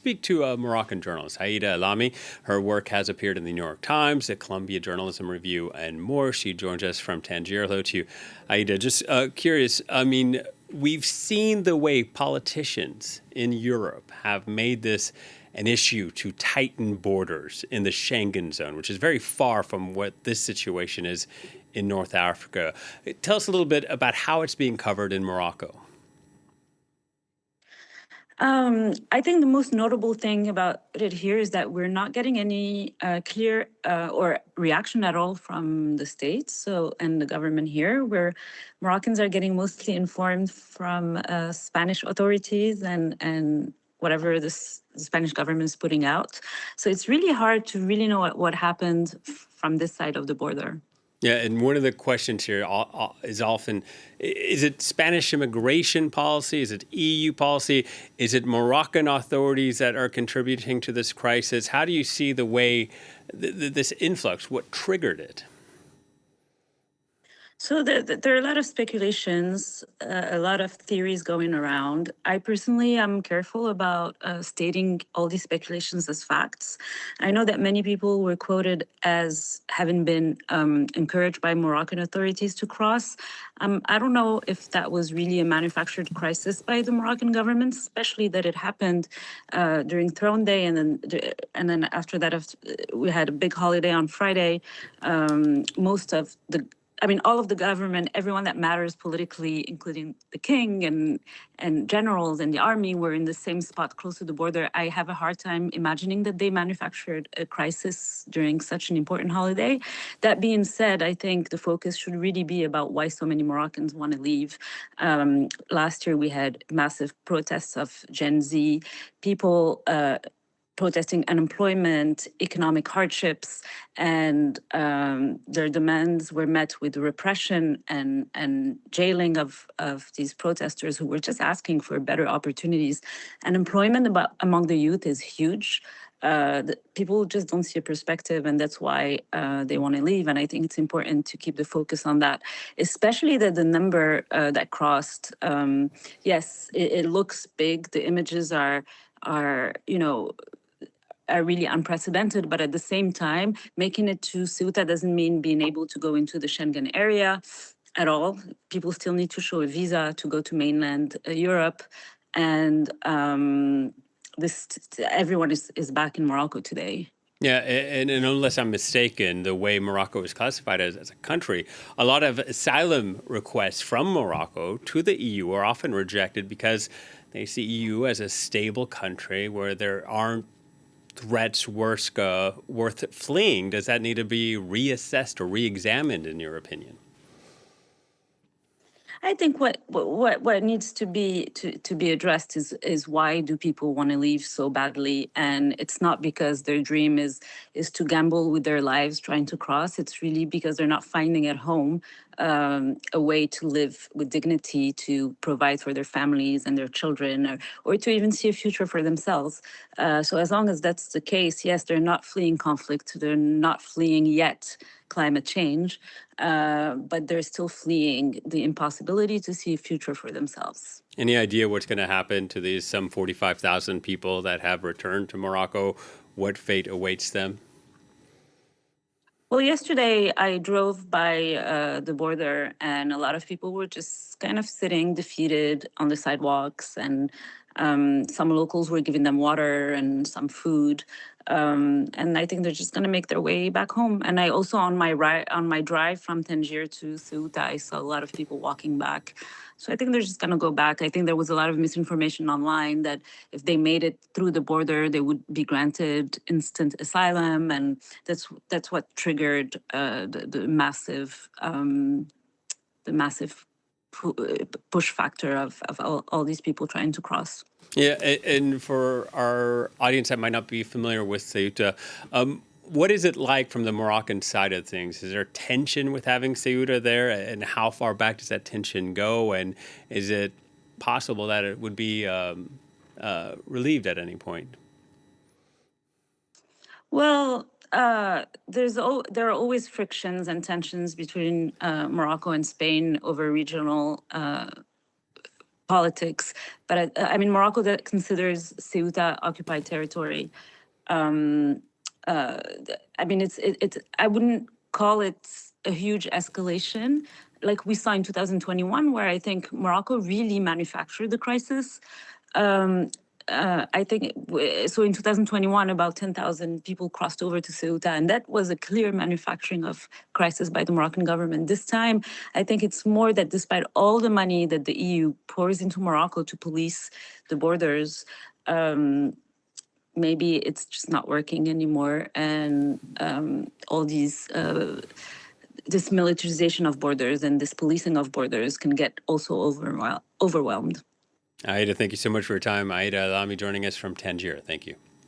Speak to a Moroccan journalist, Aida Alami. Her work has appeared in the New York Times, the Columbia Journalism Review, and more. She joins us from Tangier. Hello to you, Aida. Just curious, we've seen the way politicians in Europe have made this an issue to tighten borders in the Schengen zone, which is very far from what this situation is in North Africa. Tell us a little bit about how it's being covered in Morocco. I think the most notable thing about it here is that we're not getting any clear or reaction at all from the states, and the government here, where Moroccans are getting mostly informed from Spanish authorities and whatever the Spanish government is putting out. So it's really hard to really know what happened from this side of the border. Yeah, and one of the questions here is often, is it Spanish immigration policy? Is it EU policy? Is it Moroccan authorities that are contributing to this crisis? How do you see the way this influx, what triggered it? So there are a lot of speculations, a lot of theories going around. I personally am careful about stating all these speculations as facts. I know that many people were quoted as having been encouraged by Moroccan authorities to cross. I don't know if that was really a manufactured crisis by the Moroccan government, especially that it happened during Throne Day, and then after that, we had a big holiday on Friday. All of the government, everyone that matters politically, including the king and generals and the army, were in the same spot close to the border. I have a hard time imagining that they manufactured a crisis during such an important holiday. That being said, I think the focus should really be about why so many Moroccans want to leave. Last year, we had massive protests of Gen Z people protesting unemployment, economic hardships, and their demands were met with repression and jailing of these protesters who were just asking for better opportunities. Unemployment among the youth is huge. People just don't see a perspective, and that's why they want to leave. And I think it's important to keep the focus on that, especially that the number that crossed. Yes, it looks big. The images are really unprecedented, but at the same time, making it to Ceuta doesn't mean being able to go into the Schengen area at all. People still need to show a visa to go to mainland Europe, and everyone is back in Morocco today. Yeah, and unless I'm mistaken, the way Morocco is classified as a country, a lot of asylum requests from Morocco to the EU are often rejected because they see EU as a stable country where there aren't threats worth fleeing. Does that need to be reassessed or re-examined, in your opinion? I think what needs to be addressed is why do people want to leave so badly? And it's not because their dream is to gamble with their lives trying to cross. It's really because they're not finding at home a way to live with dignity, to provide for their families and their children, or to even see a future for themselves. So as long as that's the case, yes, they're not fleeing conflict. They're not fleeing yet climate change, but they're still fleeing the impossibility to see a future for themselves. Any idea what's going to happen to these some 45,000 people that have returned to Morocco? What fate awaits them? Well, yesterday I drove by the border, and a lot of people were just kind of sitting defeated on the sidewalks, and some locals were giving them water and some food. And I think they're just going to make their way back home. And I also, on my drive from Tangier to Ceuta, I saw a lot of people walking back. So I think they're just going to go back. I think there was a lot of misinformation online that if they made it through the border, they would be granted instant asylum, and that's what triggered the massive push factor of all these people trying to cross. Yeah, and for our audience that might not be familiar with Ceuta, what is it like from the Moroccan side of things? Is there tension with having Ceuta there, and how far back does that tension go? And is it possible that it would be relieved at any point? Well, there are always frictions and tensions between Morocco and Spain over regional politics. But I mean, Morocco that considers Ceuta occupied territory. I mean, it's. I wouldn't call it a huge escalation like we saw in 2021, where I think Morocco really manufactured the crisis. I think so. In 2021, about 10,000 people crossed over to Ceuta, and that was a clear manufacturing of crisis by the Moroccan government. This time, I think it's more that despite all the money that the EU pours into Morocco to police the borders, maybe it's just not working anymore, and all these. This militarization of borders and this policing of borders can get also overwhelmed. Aida, thank you so much for your time. Aida Alami joining us from Tangier. Thank you.